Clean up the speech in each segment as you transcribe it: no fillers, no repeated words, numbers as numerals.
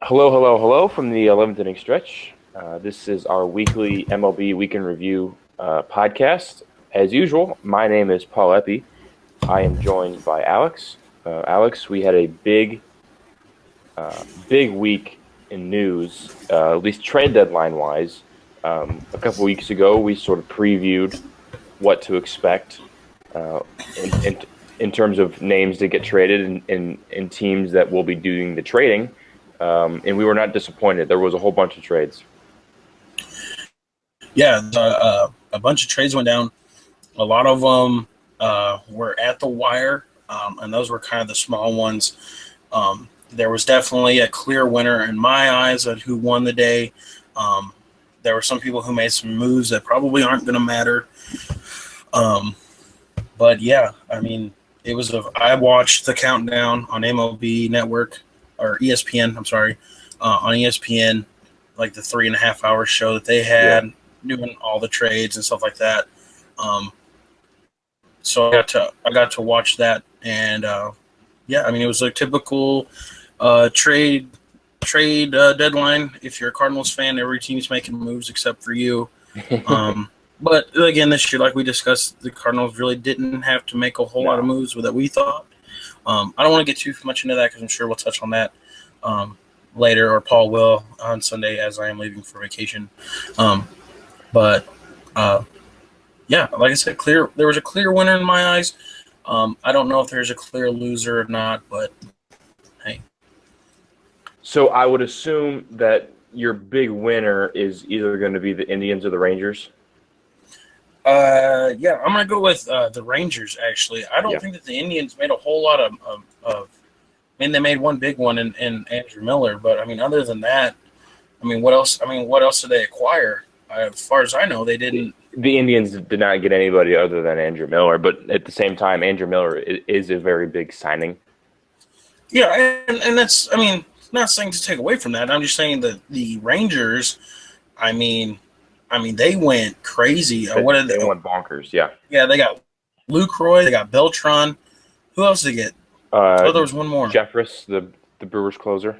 Hello, hello, hello from the 11th inning stretch. This is our weekly MLB Week in Review podcast. As usual, my name is Paul Epi. I am joined by Alex. Alex, we had a big week in news, at least trade deadline wise. A couple weeks ago, we sort of previewed what to expect uh, in, in in terms of names to get traded and teams that will be doing the trading. And we were not disappointed. There was a whole bunch of trades. Yeah, a bunch of trades went down. A lot of them were at the wire, and those were kind of the small ones. There was definitely a clear winner in my eyes at who won the day. There were some people who made some moves that probably aren't going to matter. But yeah, I mean, I watched the countdown on MLB Network or ESPN. I'm sorry, on ESPN, like the 3.5 hour show that they had doing all the trades and stuff like that. So I got to watch that, and yeah, I mean, it was a typical trade deadline. If you're a Cardinals fan, every team's making moves except for you. But again, this year, like we discussed, the Cardinals really didn't have to make a whole lot of moves that we thought. I don't want to get too much into that because I'm sure we'll touch on that later, or Paul will on Sunday as I am leaving for vacation. But yeah, like I said, there was a clear winner in my eyes. I don't know if there's a clear loser or not, but hey. So I would assume that your big winner is either going to be the Indians or the Rangers. Yeah, I'm gonna go with the Rangers. Actually, I don't think that the Indians made a whole lot of. I mean, they made one big one in Andrew Miller, but I mean, other than that, I mean, what else? I mean, what else did they acquire? As far as I know, they didn't. The Indians did not get anybody other than Andrew Miller, but at the same time, Andrew Miller is a very big signing. Yeah, and that's. I mean, not saying to take away from that. I'm just saying that the Rangers. I mean, they went crazy. What did they went bonkers? Yeah. Yeah, they got Lucroy. They got Beltran. Who else did they get? There was one more. Jeffress, the Brewers closer.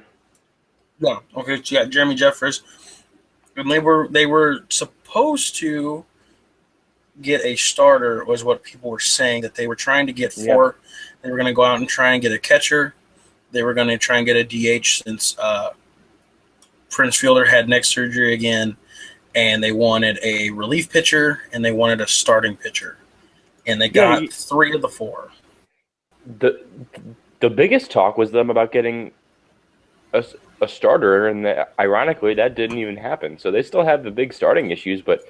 Yeah. Okay. So you got Jeremy Jeffress, and they were supposed to get a starter. Was what people were saying that they were trying to get for. Yeah. They were going to go out and try and get a catcher. They were going to try and get a DH since Prince Fielder had neck surgery again. And they wanted a relief pitcher, and they wanted a starting pitcher. And they got 3 of the 4. The biggest talk was them about getting a starter, and ironically, that didn't even happen. So they still have the big starting issues, but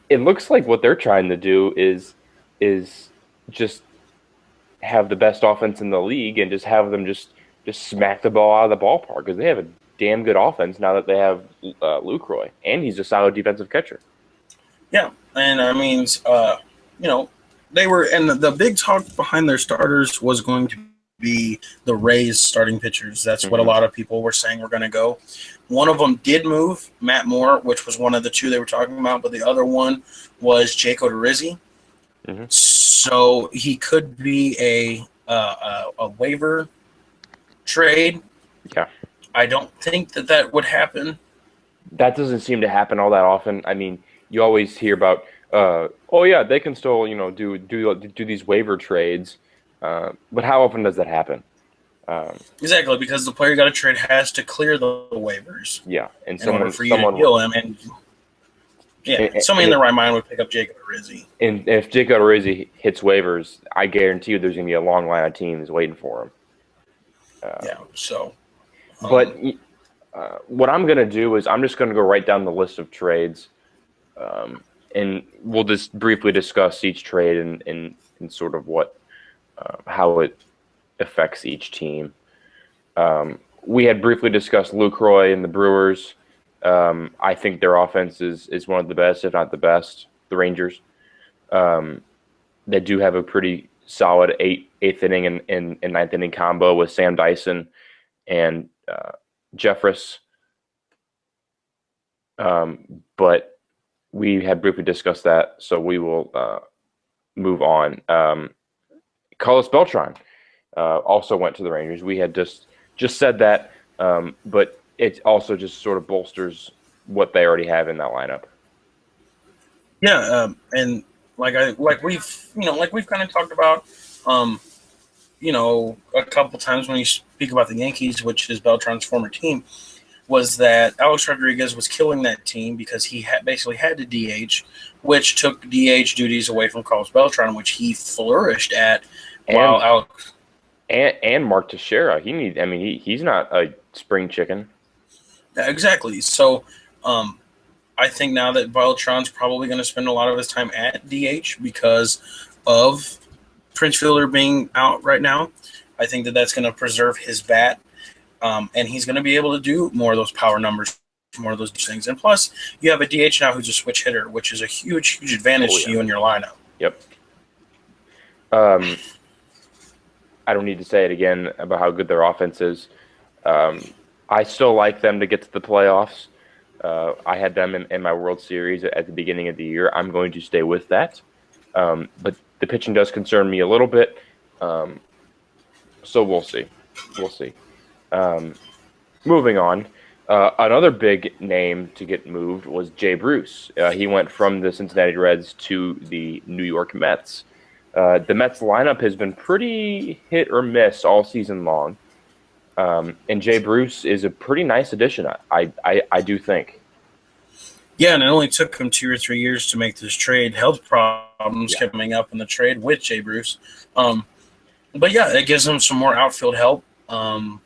it looks like what they're trying to do is just have the best offense in the league and just have them just smack the ball out of the ballpark because they have a damn good offense now that they have Lucroy, and he's a solid defensive catcher. Yeah, and I mean, they were, and the big talk behind their starters was going to be the Rays starting pitchers. That's what a lot of people were saying were going to go. One of them did move, Matt Moore, which was one of the 2 they were talking about, but the other one was Jake Odorizzi. So he could be a waiver trade. Yeah. I don't think that would happen. That doesn't seem to happen all that often. I mean, you always hear about, they can still, do these waiver trades. But how often does that happen? Exactly, because the player you got to trade has to clear the waivers. Yeah, and someone to deal him, somebody in their right mind would pick up Jacob Odorizzi. And if Jacob Odorizzi hits waivers, I guarantee you there's going to be a long line of teams waiting for him. But what I'm going to do is I'm just going to go right down the list of trades, and we'll just briefly discuss each trade and sort of how it affects each team. We had briefly discussed Lucroy and the Brewers. I think their offense is one of the best, if not the best. The Rangers, they do have a pretty solid eighth inning and ninth inning combo with Sam Dyson and Jeffress. But we had briefly discussed that, so we will move on. Carlos Beltran also went to the Rangers. We had just said that But it also just sort of bolsters what they already have in that lineup. Yeah, and like we've kind of talked about, um, a couple times when you speak about the Yankees, which is Beltran's former team, was that Alex Rodriguez was killing that team because he basically had to DH, which took DH duties away from Carlos Beltran, which he flourished at. While And Alex, and Mark Teixeira, he's not a spring chicken. exactly. So, I think now that Beltran's probably going to spend a lot of his time at DH because of Prince Fielder being out right now. I think that that's going to preserve his bat, and he's going to be able to do more of those power numbers, more of those things. And plus, you have a DH now who's a switch hitter, which is a huge, huge advantage to you in your lineup. Yep. I don't need to say it again about how good their offense is. I still like them to get to the playoffs. I had them in my World Series at the beginning of the year. I'm going to stay with that. But the pitching does concern me a little bit. So we'll see. We'll see. Moving on. Another big name to get moved was Jay Bruce. He went from the Cincinnati Reds to the New York Mets. The Mets lineup has been pretty hit or miss all season long. And Jay Bruce is a pretty nice addition, I do think. Yeah, and it only took him 2 or 3 years to make this trade. Health problems kept coming up in the trade with Jay Bruce. But yeah, it gives him some more outfield help. I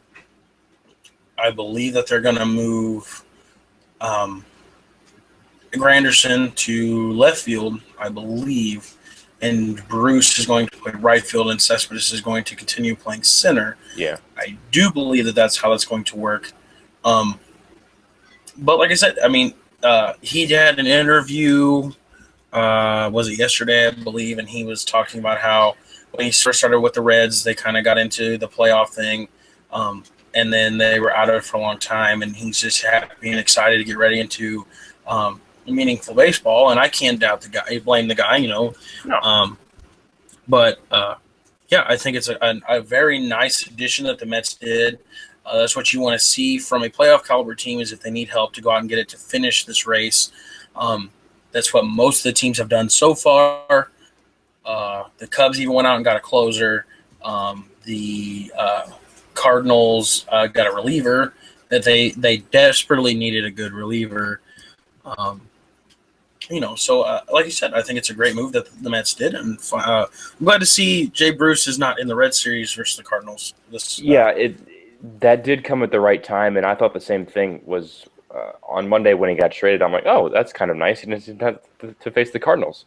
believe that they're going to move Granderson to left field, I believe. And Bruce is going to play right field, and Cespedes is going to continue playing center. Yeah. I do believe that that's how that's going to work. But like I said, he had an interview, was it yesterday, I believe, and he was talking about how when he first started with the Reds, they kind of got into the playoff thing, and then they were out of it for a long time, and he's just happy and excited to get ready into meaningful baseball, and I can't doubt the guy, blame the guy, No. Yeah, I think it's a very nice addition that the Mets did. That's what you want to see from a playoff caliber team is if they need help to go out and get it to finish this race. That's what most of the teams have done so far. The Cubs even went out and got a closer. The Cardinals got a reliever that they desperately needed a good reliever. So like you said, I think it's a great move that the Mets did, and I'm glad to see Jay Bruce is not in the Red Series versus the Cardinals. That did come at the right time, and I thought the same thing was on Monday when he got traded. I'm like, oh, that's kind of nice. He doesn't have to face the Cardinals.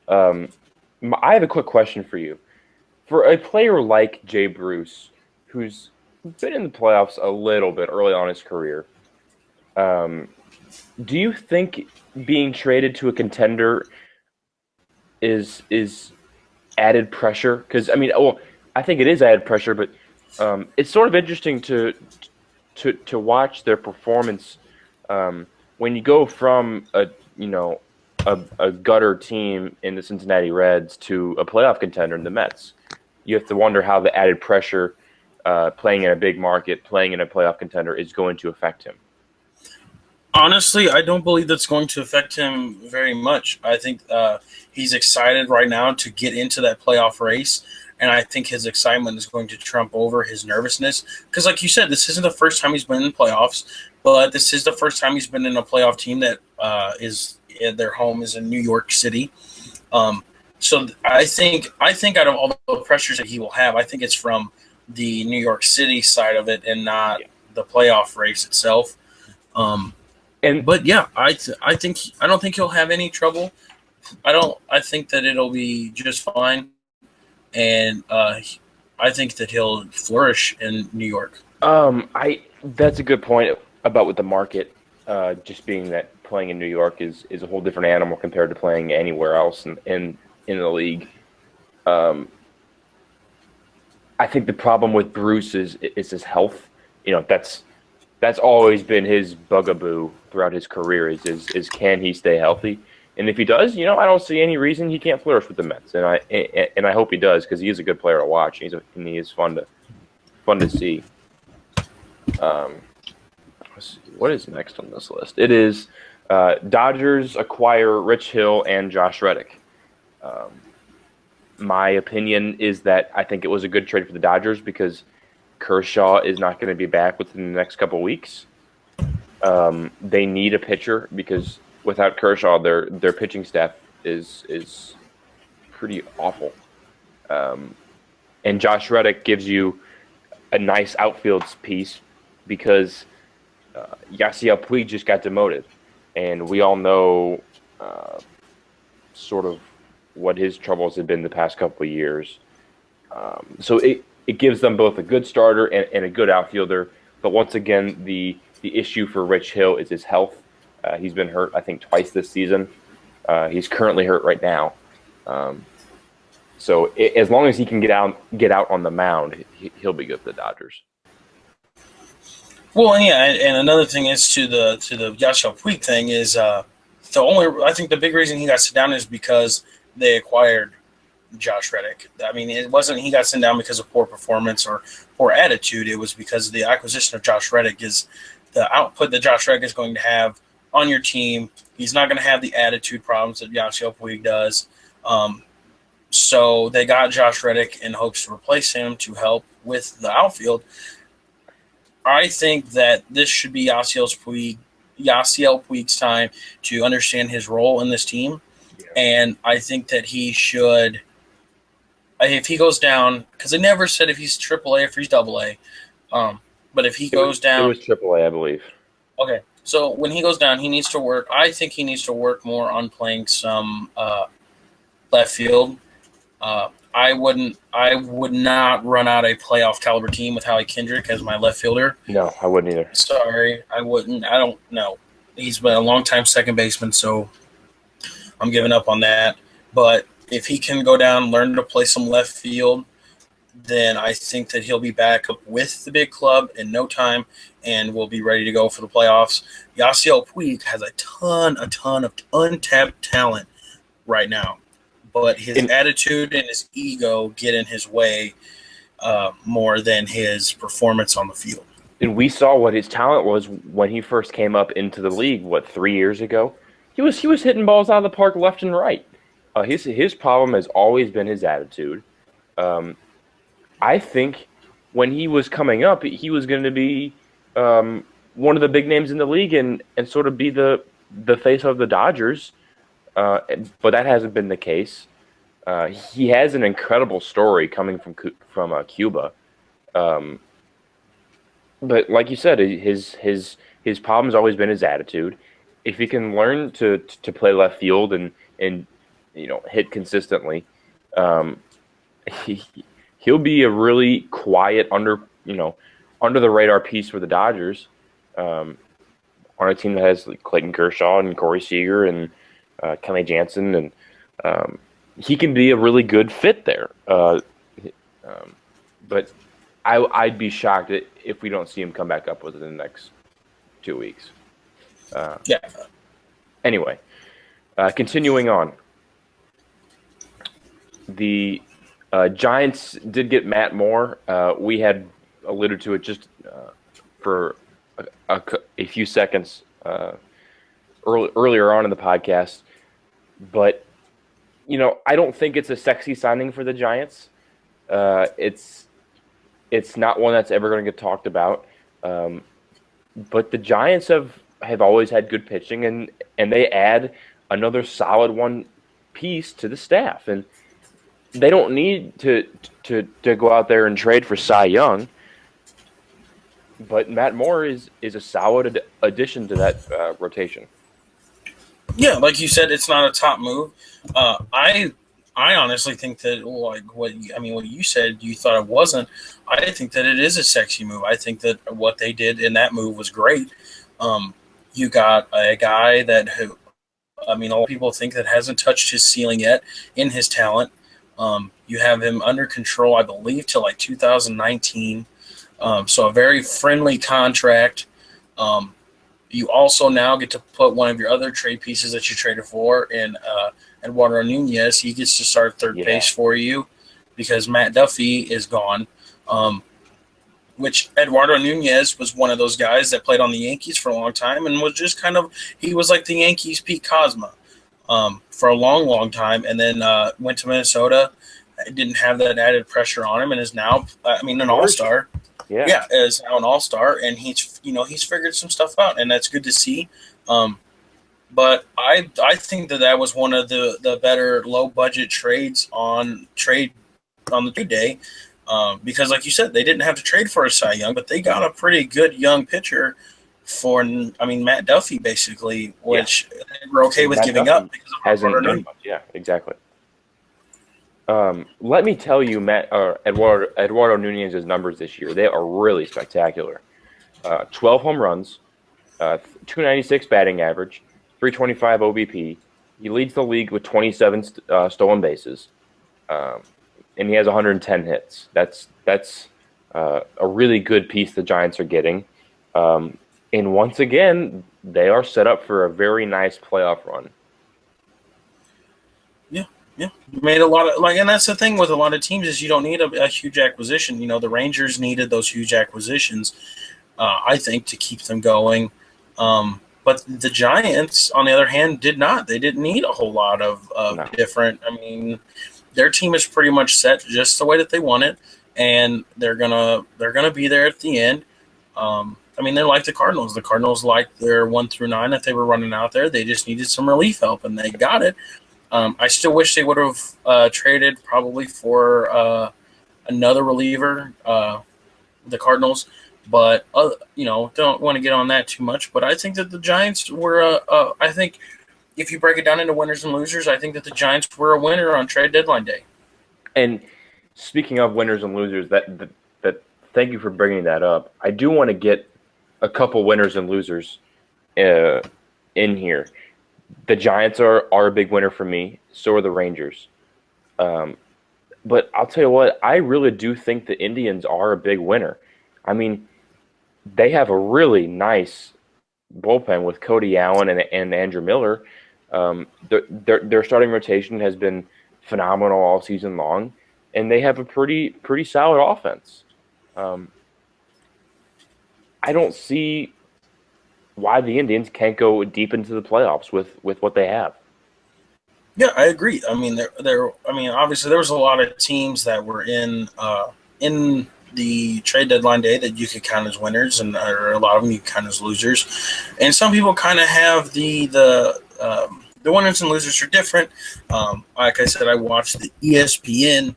I have a quick question for you. For a player like Jay Bruce, who's been in the playoffs a little bit early on in his career, do you think being traded to a contender is added pressure? Because I think it is added pressure, but it's sort of interesting to watch their performance when you go from a gutter team in the Cincinnati Reds to a playoff contender in the Mets. You have to wonder how the added pressure playing in a big market, playing in a playoff contender is going to affect him. Honestly, I don't believe that's going to affect him very much. I think he's excited right now to get into that playoff race, and I think his excitement is going to trump over his nervousness. Because like you said, this isn't the first time he's been in playoffs, but this is the first time he's been in a playoff team that their home is in New York City. So I think out of all the pressures that he will have, I think it's from the New York City side of it and not the playoff race itself. But yeah, I don't think he'll have any trouble. I think that it'll be just fine, and I think that he'll flourish in New York. That's a good point about with the market, just being that playing in New York is a whole different animal compared to playing anywhere else in the league. I think the problem with Bruce is his health. That's always been his bugaboo throughout his career is can he stay healthy? And if he does, I don't see any reason he can't flourish with the Mets. And I hope he does because he is a good player to watch. And he is fun to see. Um, let's see, what is next on this list? It is Dodgers acquire Rich Hill and Josh Reddick. Um, my opinion is that I think it was a good trade for the Dodgers because Kershaw is not going to be back within the next couple of weeks. They need a pitcher because without Kershaw, their pitching staff is pretty awful. Um, and Josh Reddick gives you a nice outfield piece because Yasiel Puig just got demoted, and we all know sort of what his troubles have been the past couple of years. So it gives them both a good starter and a good outfielder. But once again, the issue for Rich Hill is his health. He's been hurt, I think, twice this season. He's currently hurt right now. So as long as he can get out on the mound, he'll be good for the Dodgers. Well, yeah, and another thing is to the Yasiel Puig thing is I think the big reason he got sent down is because they acquired Josh Reddick. I mean, it wasn't he got sent down because of poor performance or poor attitude. It was because the acquisition of Josh Reddick is the output that Josh Reddick is going to have on your team. He's not going to have the attitude problems that Yasiel Puig does. So they got Josh Reddick in hopes to replace him to help with the outfield. I think that this should be Yasiel Puig's time to understand his role in this team. Yeah. And I think that he should, if he goes down, because they never said if he's AAA or if he's AA. But if he goes down. It was AAA, I believe. Okay. So when he goes down, he needs to work. I think he needs to work more on playing some left field. I would not run out a playoff caliber team with Howie Kendrick as my left fielder. No, I wouldn't either. Sorry, I wouldn't. I don't know. He's been a long-time second baseman, so I'm giving up on that. But if he can go down, learn to play some left field, then I think that he'll be back up with the big club in no time and will be ready to go for the playoffs. Yasiel Puig has a ton of untapped talent right now. But his attitude and his ego get in his way more than his performance on the field. And we saw what his talent was when he first came up into the league, 3 years ago? He was hitting balls out of the park left and right. His problem has always been his attitude. I think when he was coming up, he was going to be one of the big names in the league and sort of be the face of the Dodgers. But that hasn't been the case. He has an incredible story coming from Cuba. But like you said, his problem's always been his attitude. If he can learn to play left field and hit consistently, he'll be a really quiet under the radar piece for the Dodgers. On a team that has Clayton Kershaw and Corey Seager and Kenley Jansen, and he can be a really good fit there. But I'd be shocked if we don't see him come back up within the next 2 weeks. Yeah. Anyway, continuing on. The Giants did get Matt Moore. We had alluded to it just for a few seconds earlier on in the podcast. But, I don't think it's a sexy signing for the Giants. It's not one that's ever going to get talked about. But the Giants have always had good pitching, and they add another solid one piece to the staff. And they don't need to go out there and trade for Cy Young. But Matt Moore is a solid addition to that rotation. Yeah, like you said, it's not a top move. I honestly think that what you said, you thought it wasn't. I think that it is a sexy move. I think that what they did in that move was great. You got a guy that a lot of people think that hasn't touched his ceiling yet in his talent. You have him under control, I believe, till 2019. So a very friendly contract. You also now get to put one of your other trade pieces that you traded for in Eduardo Nunez. He gets to start third base for you because Matt Duffy is gone. which Eduardo Nunez was one of those guys that played on the Yankees for a long time and was just kind of he was like the Yankees Pete Cosma for a long, long time, and then went to Minnesota. Didn't have that added pressure on him, and is now an all star. Yeah. Yeah, is now an all star, and he's figured some stuff out, and that's good to see. But I think that was one of the better low budget trades on the trade day, because like you said, they didn't have to trade for a Cy Young, but they got a pretty good young pitcher for Matt Duffy basically, which they were okay with Matt giving Duffy up because of hasn't done much. Yeah, exactly. Let me tell you, Eduardo Nunez's numbers this year, they are really spectacular. 12 home runs, 296 batting average, 325 OBP. He leads the league with 27 stolen bases, and he has 110 hits. That's a really good piece the Giants are getting. And once again, they are set up for a very nice playoff run. Yeah, you made a lot of and that's the thing with a lot of teams is you don't need a huge acquisition. The Rangers needed those huge acquisitions, I think, to keep them going. But the Giants, on the other hand, did not. They didn't need a whole lot of different. Their team is pretty much set just the way that they want it, and they're gonna be there at the end. They're like the Cardinals. The Cardinals, like their 1 through 9 that they were running out there, they just needed some relief help, and they got it. I still wish they would have traded probably for another reliever, the Cardinals, but don't want to get on that too much. But I think that the Giants were. I think if you break it down into winners and losers, I think that the Giants were a winner on trade deadline day. And speaking of winners and losers, that thank you for bringing that up. I do want to get a couple winners and losers in here. The Giants are a big winner for me. So are the Rangers. But I'll tell you what, I really do think the Indians are a big winner. They have a really nice bullpen with Cody Allen and Andrew Miller. Their starting rotation has been phenomenal all season long, and they have a pretty solid offense. I don't see why the Indians can't go deep into the playoffs with what they have. Yeah, I agree. Obviously there was a lot of teams that were in the trade deadline day that you could count as winners, and or a lot of them you could count as losers. And some people kind of have the winners and losers are different. Like I said, I watched the ESPN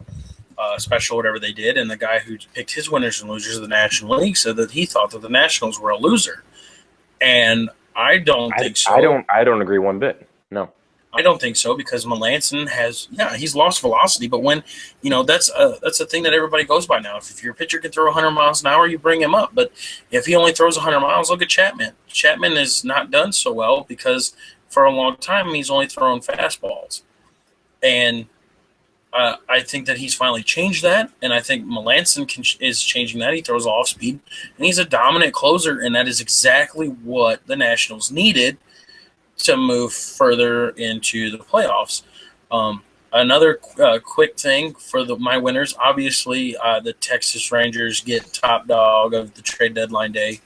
special, whatever they did, and the guy who picked his winners and losers of the National League said that he thought that the Nationals were a loser. And I don't think so. I don't agree one bit. No. I don't think so, because Melanson he's lost velocity, but when that's a thing that everybody goes by now. If your pitcher can throw 100 miles an hour, you bring him up. But if he only throws 100 miles, look at Chapman. Chapman has not done so well because for a long time he's only thrown fastballs, and I think that he's finally changed that, and I think Melanson is changing that. He throws off speed, and he's a dominant closer, and that is exactly what the Nationals needed to move further into the playoffs. Another quick thing for my winners, obviously the Texas Rangers get top dog of the trade deadline day.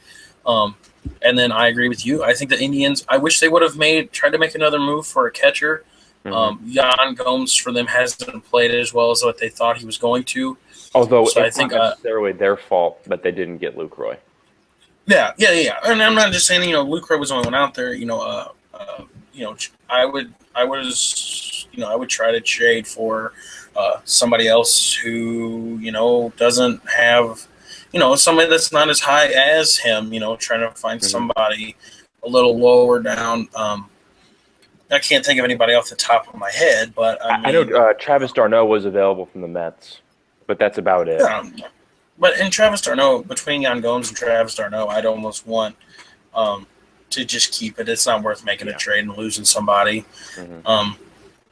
And then I agree with you. I think the Indians, I wish they would have tried to make another move for a catcher. Yan Gomes for them hasn't played as well as what they thought he was going to. Although it's not necessarily their fault that they didn't get Lucroy. Yeah. And I'm not just saying, Lucroy was the only one out there. I would try to trade for somebody else who, doesn't have, somebody that's not as high as him, trying to find somebody a little lower down. I can't think of anybody off the top of my head, but I know Travis d'Arnaud was available from the Mets, but that's about it. But in Travis d'Arnaud, between Yan Gomes and Travis d'Arnaud, I'd almost want to just keep it. It's not worth making a trade and losing somebody.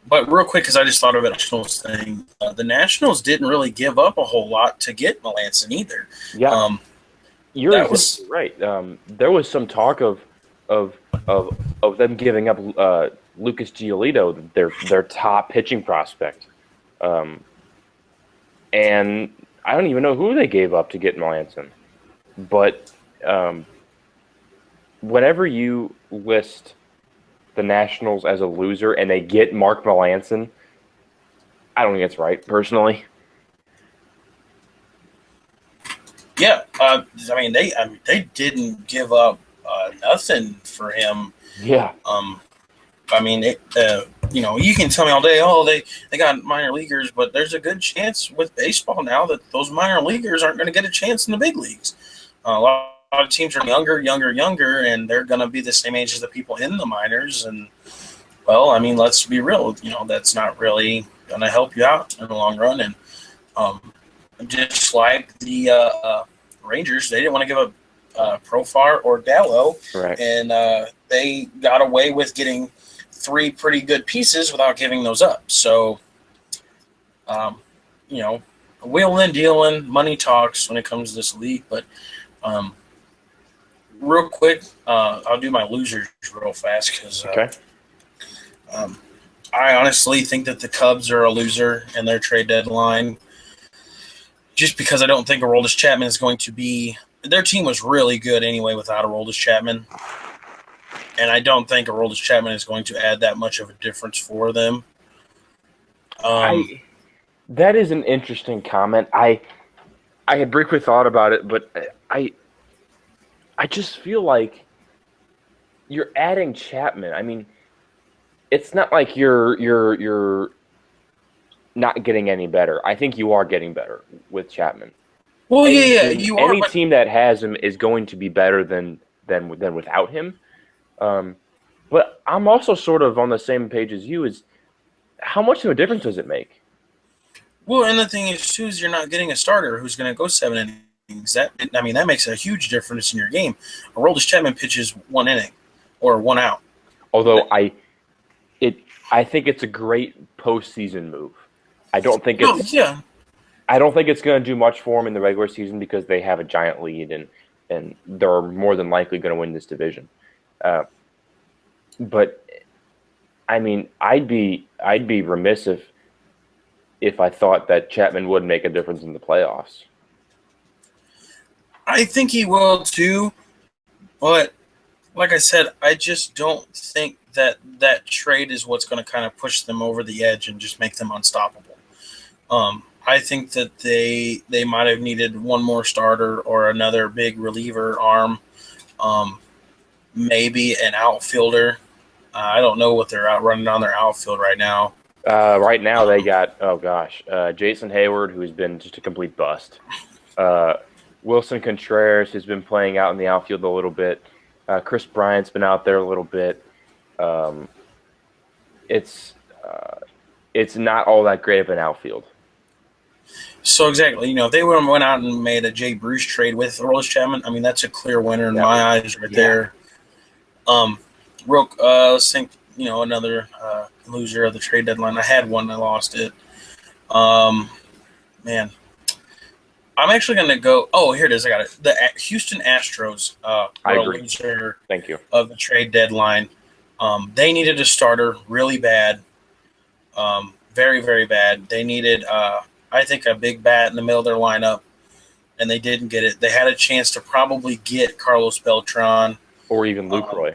But real quick, because I just thought of it, Nationals thing, the Nationals didn't really give up a whole lot to get Melanson either. Yeah, you're exactly right. There was some talk of them giving up Lucas Giolito, their top pitching prospect, and I don't even know who they gave up to get Melanson. but whenever you list the Nationals as a loser and they get Mark Melancon, I don't think it's right, personally. Yeah, they didn't give up nothing for him. Yeah. I mean, you can tell me all day, oh, they got minor leaguers, but there's a good chance with baseball now that those minor leaguers aren't going to get a chance in the big leagues. A lot of teams are younger, and they're going to be the same age as the people in the minors. And, well, I mean, let's be real. That's not really going to help you out in the long run. And just like the Rangers, they didn't want to give up Profar or Gallo, Right. and they got away with getting 3 pretty good pieces without giving those up. So, wheeling and dealing, money talks when it comes to this league. But real quick, I'll do my losers real fast because Okay. I honestly think that the Cubs are a loser in their trade deadline. Just because I don't think Aroldis Chapman is going to be – their team was really good anyway without Aroldis Chapman. And I don't think Aroldis Chapman is going to add that much of a difference for them. That is an interesting comment. I had briefly thought about it, but I just feel like you're adding Chapman. I mean, it's not like you're not getting any better. I think you are getting better with Chapman. Well, Any team that has him is going to be better than without him. But I'm also sort of on the same page as you. Is how much of a difference does it make? Well, and the thing is, too, is you're not getting a starter who's going to go 7 innings. That makes a huge difference in your game. Aroldis Chapman pitches 1 inning or 1 out. Although I think it's a great postseason move. I don't think it's going to do much for them in the regular season because they have a giant lead and they're more than likely going to win this division. But I mean, I'd be remiss if I thought that Chapman would make a difference in the playoffs. I think he will too, but like I said, I just don't think that trade is what's going to kind of push them over the edge and just make them unstoppable. I think that they might have needed one more starter or another big reliever arm, maybe an outfielder. I don't know what they're out running on their outfield right now. Right now they got Jason Hayward, who's been just a complete bust. Wilson Contreras has been playing out in the outfield a little bit. Chris Bryant's been out there a little bit. It's not all that great of an outfield. So exactly, if they went out and made a Jay Bruce trade with Aroldis Chapman, I mean that's a clear winner in my eyes right there. Let's think, another loser of the trade deadline. I had one, I lost it. Man, I'm actually going to go. Oh, here it is. I got it. The Houston Astros I agree. a loser Thank you. of the trade deadline. They needed a starter really bad, very, very bad. They needed, I think, a big bat in the middle of their lineup, and they didn't get it. They had a chance to probably get Carlos Beltran. Or even Lucroy.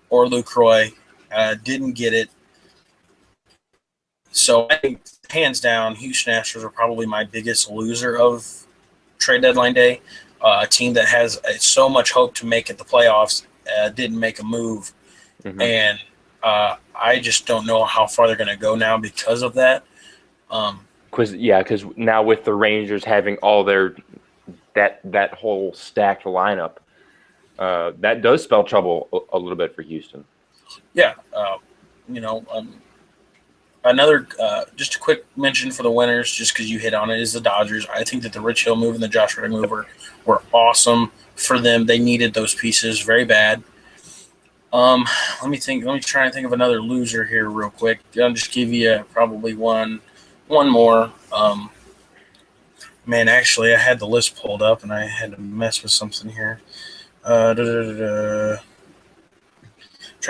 Or Lucroy. Didn't get it. So I think, hands down, Houston Astros are probably my biggest loser of trade deadline day. A team that has so much hope to make it the playoffs didn't make a move. Mm-hmm. And I just don't know how far they're going to go now because of that. Because now with the Rangers having all their that whole stacked lineup, that does spell trouble a little bit for Houston. Yeah, another just a quick mention for the winners, just because you hit on it, is the Dodgers. I think that the Rich Hill move and the Josh Reddick move were awesome for them. They needed those pieces very bad. Let me think. Let me try and think of another loser here real quick. I'll just give you probably one more. Man, actually, I had the list pulled up and I had to mess with something here. Trying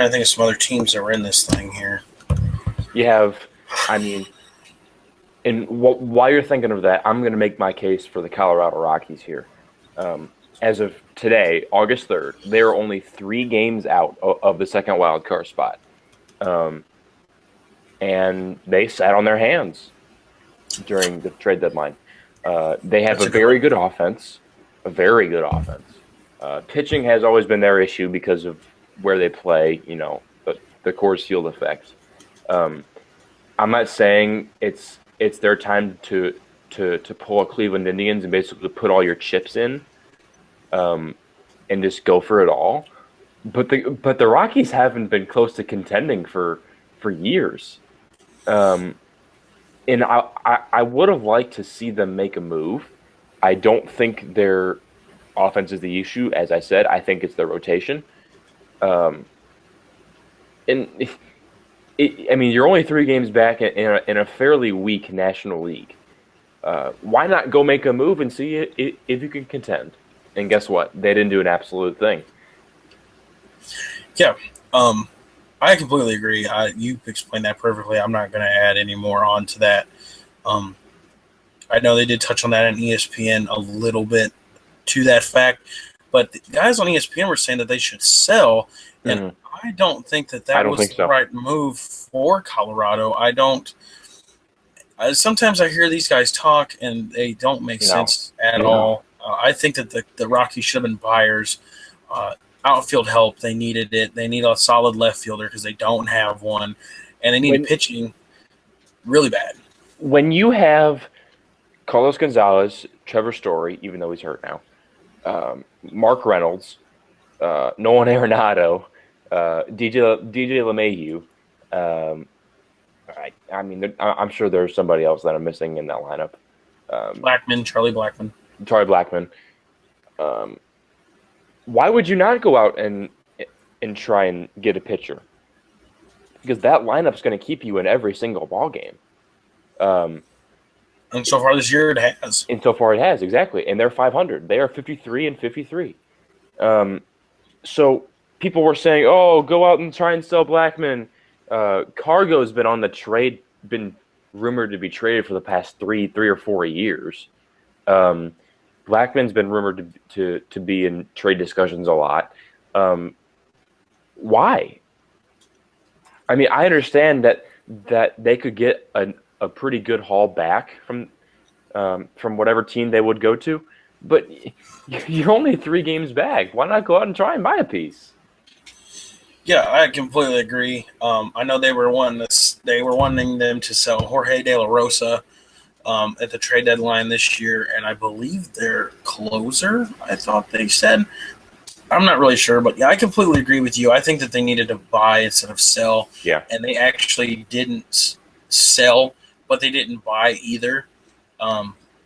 to think of some other teams that were in this thing here. You have, and while you're thinking of that, I'm going to make my case for the Colorado Rockies here. as of today, August 3rd, they are only 3 games out of the second wild card spot. Um, and they sat on their hands during the trade deadline. They have That's a a good very one. good offense, a very good offense. Pitching has always been their issue because of where they play, the Coors Field effect. Um, I'm not saying it's their time to pull a Cleveland Indians and basically put all your chips in, um, and just go for it all. But the Rockies haven't been close to contending for years. Um, and I would have liked to see them make a move. I don't think their offense is the issue. As I said, I think it's their rotation. Um, and I mean, you're only 3 games back in a fairly weak National League. Why not go make a move and see if you can contend? And guess what? They didn't do an absolute thing. Yeah, I completely agree. You explained that perfectly. I'm not going to add any more on to that. Um, I know they did touch on that on ESPN a little bit to that fact, but the guys on ESPN were saying that they should sell, and Mhm. I don't think that I that don't was think the so. right move for Colorado. I don't. Sometimes I hear these guys talk, and they don't make No, sense at no. all. I think that the Rockies should have been buyers. Uh, Outfield help, they needed it. They need a solid left fielder because they don't have one, and they needed When pitching really bad. when you have Carlos Gonzalez, Trevor Story, even though he's hurt now, Mark Reynolds, Nolan Arenado, DJ LeMahieu. Um, I mean, I'm sure there's somebody else that I'm missing in that lineup. Um, Blackman, Charlie Blackman. Charlie Blackman. Um, why would you not go out and try and get a pitcher? Because that lineup's going to keep you in every single ball game. Um, And so far this year, it has. and so far it has exactly, and they're 500. They are 53 and 53. So people were saying, "Oh, go out and try and sell Blackman." Cargo's been rumored to be traded for the past three or 4 years. Um, Blackman's been rumored to be in trade discussions a lot. Um, why? I mean, I understand that they could get a pretty good haul back from whatever team they would go to, but you're only 3 games back. Why not go out and try and buy a piece? Yeah, I completely agree. I know they were wanting them to sell Jorge De La Rosa at the trade deadline this year, and I believe their closer. I thought they said. I'm not really sure, but yeah, I completely agree with you. I think that they needed to buy instead of sell, Yeah, and they actually didn't sell, but they didn't buy either,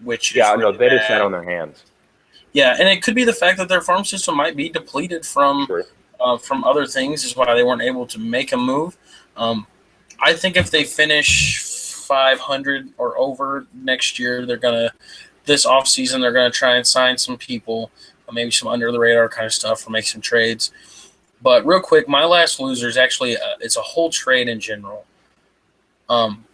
which is yeah, no, really they just sat bad. on their hands. Yeah, and it could be the fact that their farm system might be depleted Sure. from other things, is why they weren't able to make a move. Um, I think if they finish 500 or over next year, this offseason they're gonna try and sign some people, maybe some under the radar kind of stuff, or make some trades. But real quick, my last loser is actually it's a whole trade in general. Um,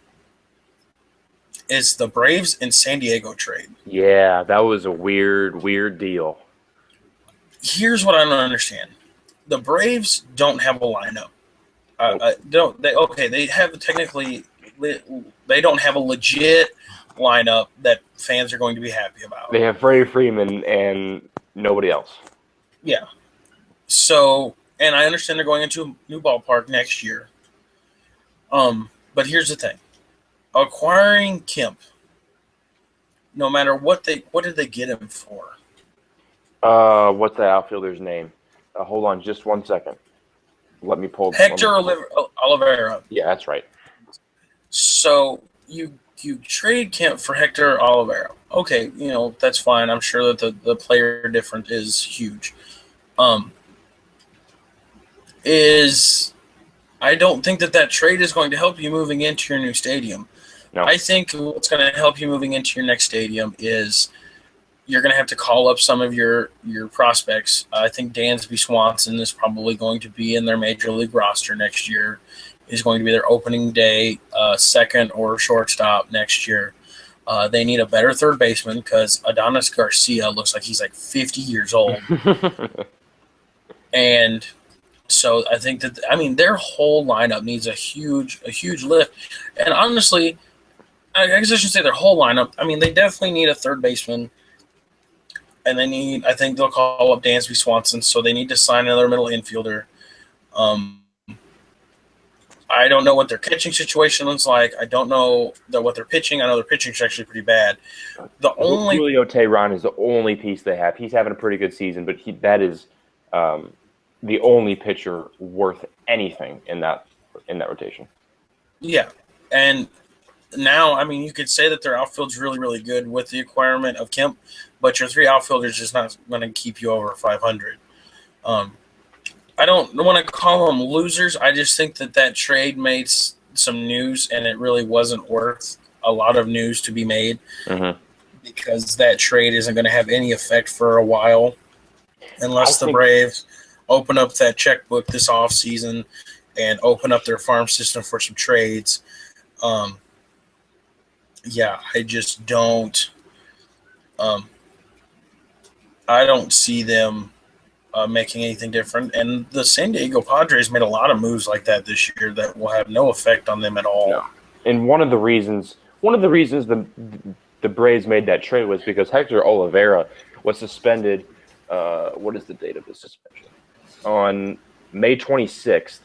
it's the Braves and San Diego trade. Yeah, that was a weird deal. Here's what I don't understand: the Braves don't have a lineup. Nope. Don't they? Okay, they have technically they don't have a legit lineup that fans are going to be happy about. They have Freddie Freeman and nobody else. Yeah. So, and I understand they're going into a new ballpark next year. But here's the thing: acquiring Kemp, no matter what did they get him for? What's that outfielder's name? Hold on just 1 second. Let me pull. Hector Oliveira. Yeah, that's right. So you trade Kemp for Hector Oliveira. Okay, that's fine. I'm sure that the player difference is huge. Um, is I don't think that trade is going to help you moving into your new stadium. No. I think what's going to help you moving into your next stadium is you're going to have to call up some of your prospects. I think Dansby Swanson is probably going to be in their major league roster next year. Is going to be their opening day second or shortstop next year. They need a better third baseman because Adonis Garcia looks like he's like 50 years old. And so I think that, I mean, their whole lineup needs a huge lift. And honestly, I guess I should say their whole lineup. I mean, they definitely need a third baseman. And they need, I think they'll call up Dansby Swanson. So they need to sign another middle infielder. I don't know what their catching situation looks like. I don't know what they're pitching. I know their pitching is actually pretty bad. Julio Teheran is the only piece they have. He's having a pretty good season, but that is the only pitcher worth anything in that rotation. Yeah, and now, I mean, you could say that their outfield's really, really good with the acquirement of Kemp, but your three outfielders is not going to keep you over 500. I don't want to call them losers. I just think that trade made some news, and it really wasn't worth a lot of news to be made because that trade isn't going to have any effect for a while unless the Braves open up that checkbook this offseason and open up their farm system for some trades. Yeah, I just don't I don't see them making anything different. And the San Diego Padres made a lot of moves like that this year that will have no effect on them at all. No. And one of the reasons the Braves made that trade was because Hector Oliveira was suspended. What is the date of the suspension? On May 26th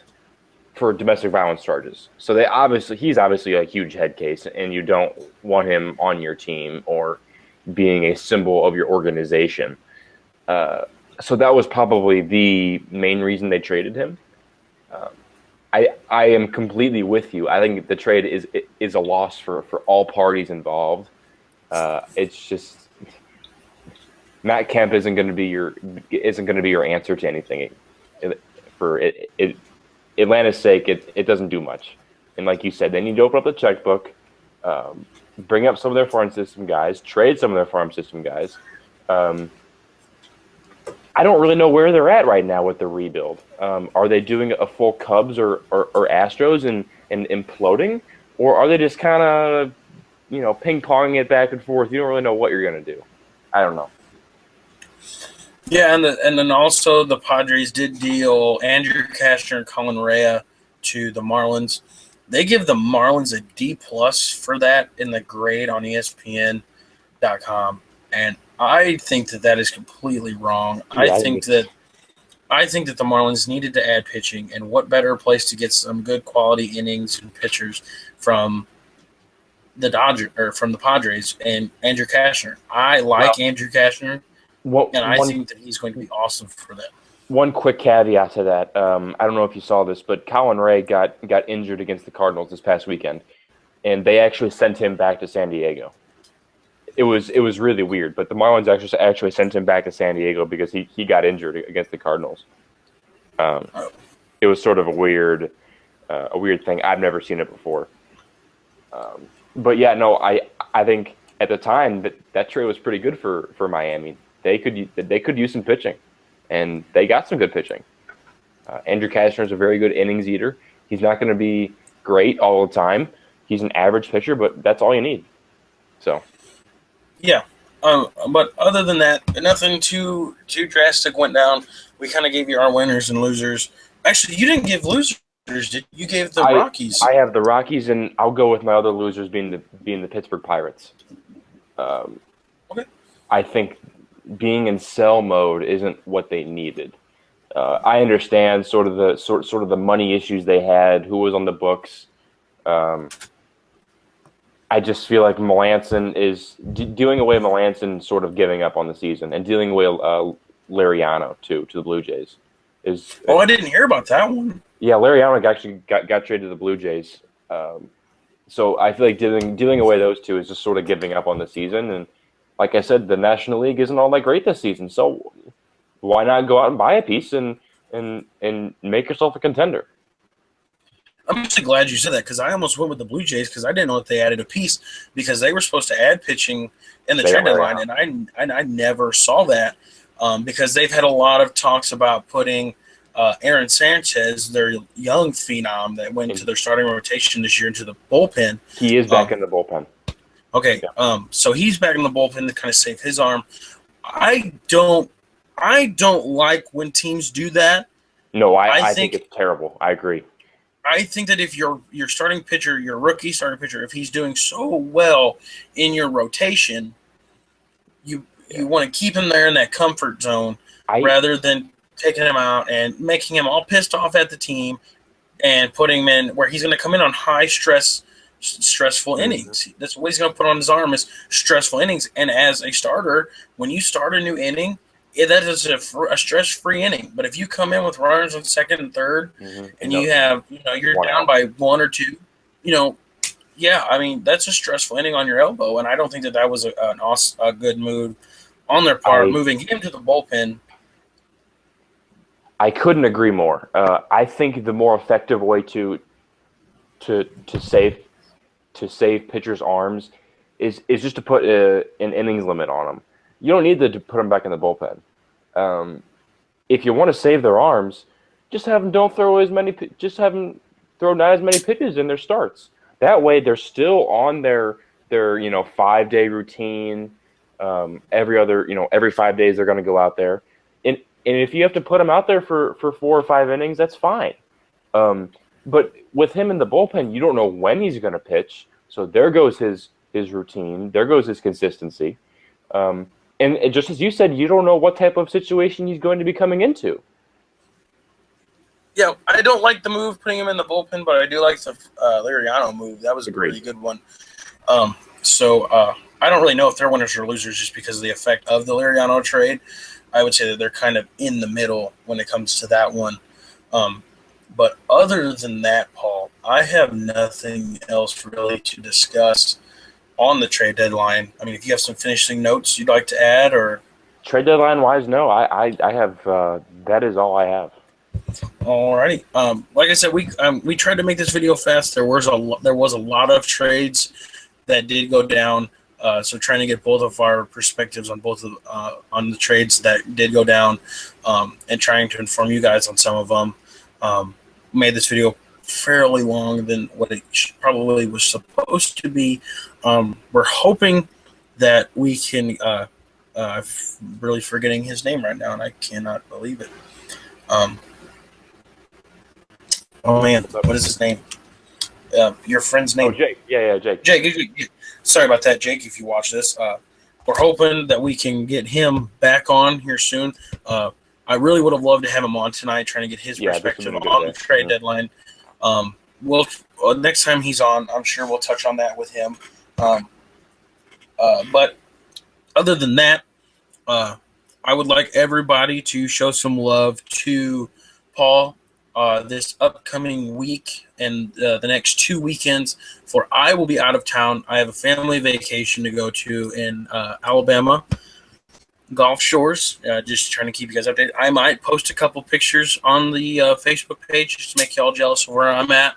for domestic violence charges. So he's obviously a huge head case, and you don't want him on your team or being a symbol of your organization. So that was probably the main reason they traded him. I am completely with you. I think the trade is a loss for all parties involved. It's just Matt Kemp isn't going to be your answer to anything. For Atlanta's sake, it doesn't do much. And like you said, they need to open up the checkbook, bring up some of their farm system guys, trade some of their farm system guys. I don't really know where they're at right now with the rebuild. Are they doing a full Cubs or Astros and imploding, or are they just kind of ping-ponging it back and forth? You don't really know what you're going to do. I don't know. Yeah, and then also the Padres did deal Andrew Cashner and Colin Rea to the Marlins. They give the Marlins a D+ for that in the grade on ESPN.com, and I think that is completely wrong. Yeah, I think that the Marlins needed to add pitching, and what better place to get some good quality innings and pitchers from the Padres and Andrew Cashner. I like Andrew Cashner. I think that he's going to be awesome for them. One quick caveat to that. I don't know if you saw this, but Colin Rea got injured against the Cardinals this past weekend, and they actually sent him back to San Diego. It was really weird, but the Marlins actually sent him back to San Diego because he got injured against the Cardinals. It was sort of a weird thing. I've never seen it before. But yeah, no, I think at the time that trade was pretty good for Miami. They could use some pitching, and they got some good pitching. Andrew Cashner is a very good innings eater. He's not going to be great all the time. He's an average pitcher, but that's all you need. So. Yeah, but other than that, nothing too drastic went down. We kind of gave you our winners and losers. Actually, you didn't give losers, did you? You gave the Rockies. I have the Rockies, and I'll go with my other losers being the Pittsburgh Pirates. Okay. I think being in sell mode isn't what they needed. I understand sort of the money issues they had, who was on the books. I just feel like Melanson is doing away Melanson, sort of giving up on the season, and dealing away Lariano to the Blue Jays. I didn't hear about that one. Yeah, Lariano actually got traded to the Blue Jays. So I feel like dealing away those two is just sort of giving up on the season. And like I said, the National League isn't all that great this season. So why not go out and buy a piece and make yourself a contender? I'm actually glad you said that because I almost went with the Blue Jays because I didn't know that they added a piece because they were supposed to add pitching in the trade deadline, and I never saw that because they've had a lot of talks about putting Aaron Sanchez, their young phenom that went to their starting rotation this year, into the bullpen. He is back in the bullpen. Okay, so he's back in the bullpen to kind of save his arm. I don't like when teams do that. No, I I think think it's terrible. I agree. I think that if your starting pitcher, your rookie starting pitcher, if he's doing so well in your rotation, you want to keep him there in that comfort zone I rather than taking him out and making him all pissed off at the team and putting him in where he's going to come in on high stressful innings. That's what he's going to put on his arm is stressful innings. And as a starter, when you start a new inning, that is a stress-free inning. But if you come in with runners on second and third, and you have, you're down by 1 or 2, yeah, I mean that's a stressful inning on your elbow, and I don't think that was a good move on their part, moving him to the bullpen. I couldn't agree more. I think the more effective way to save pitchers' arms is just to put an innings limit on them. You don't need to put them back in the bullpen. If you want to save their arms, just have them don't throw as many. Just have them throw not as many pitches in their starts. That way, they're still on their 5-day routine. Every 5 days they're going to go out there, and if you have to put him out there for 4 or 5 innings, that's fine. But with him in the bullpen, you don't know when he's going to pitch. So there goes his routine. There goes his consistency. And just as you said, you don't know what type of situation he's going to be coming into. Yeah, I don't like the move putting him in the bullpen, but I do like the Liriano move. That was a Agreed. really good one. So I don't really know if they're winners or losers just because of the effect of the Liriano trade. I would say that they're kind of in the middle when it comes to that one. But other than that, Paul, I have nothing else really to discuss on the trade deadline. I mean, if you have some finishing notes you'd like to add, or Trade deadline wise, no, I have that is all I have. Alrighty. Like I said, we tried to make this video fast. There was a lot of trades that did go down. So trying to get both of our perspectives on on the trades that did go down, and trying to inform you guys on some of them. Made this video fairly long than what it probably was supposed to be. We're hoping that we can. I'm really forgetting his name right now, and I cannot believe it. Oh man, what is his name? Your friend's name? Oh, Jake. Yeah, Jake. Jake. Sorry about that, Jake. If you watch this, we're hoping that we can get him back on here soon. I really would have loved to have him on tonight, trying to get his perspective on the trade deadline. We'll next time he's on, I'm sure we'll touch on that with him. But other than that, I would like everybody to show some love to Paul this upcoming week and the next 2 weekends. For I will be out of town. I have a family vacation to go to in Alabama, Gulf Shores. Just trying to keep you guys updated. I might post a couple pictures on the Facebook page just to make y'all jealous of where I'm at.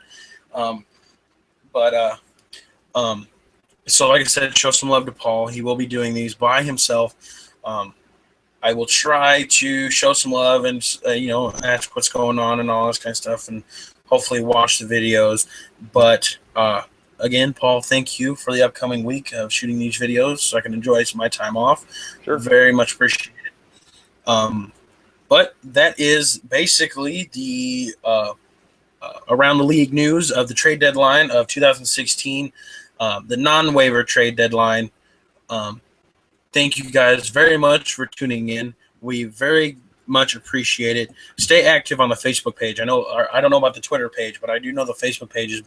So like I said, show some love to Paul. He will be doing these by himself. I will try to show some love and ask what's going on and all this kind of stuff, and hopefully watch the videos. But again, Paul, thank you for the upcoming week of shooting these videos so I can enjoy my time off. Sure. Very much appreciate it. But that is basically the around the league news of the trade deadline of 2016, the non-waiver trade deadline. Thank you guys very much for tuning in. We very much appreciate it. Stay active on the Facebook page. I don't know about the Twitter page, but I do know the Facebook page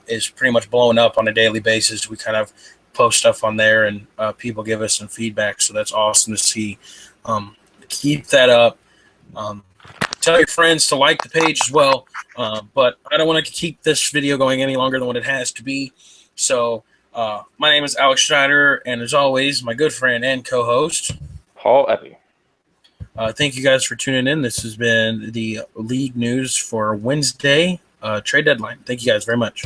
is pretty much blowing up on a daily basis. We kind of post stuff on there, and people give us some feedback, so that's awesome to see. Keep that up. Tell your friends to like the page as well. But I don't want to keep this video going any longer than what it has to be. So my name is Alex Schneider, and as always, my good friend and co-host, Paul Eppy. Thank you guys for tuning in. This has been the league news for Wednesday trade deadline. Thank you guys very much.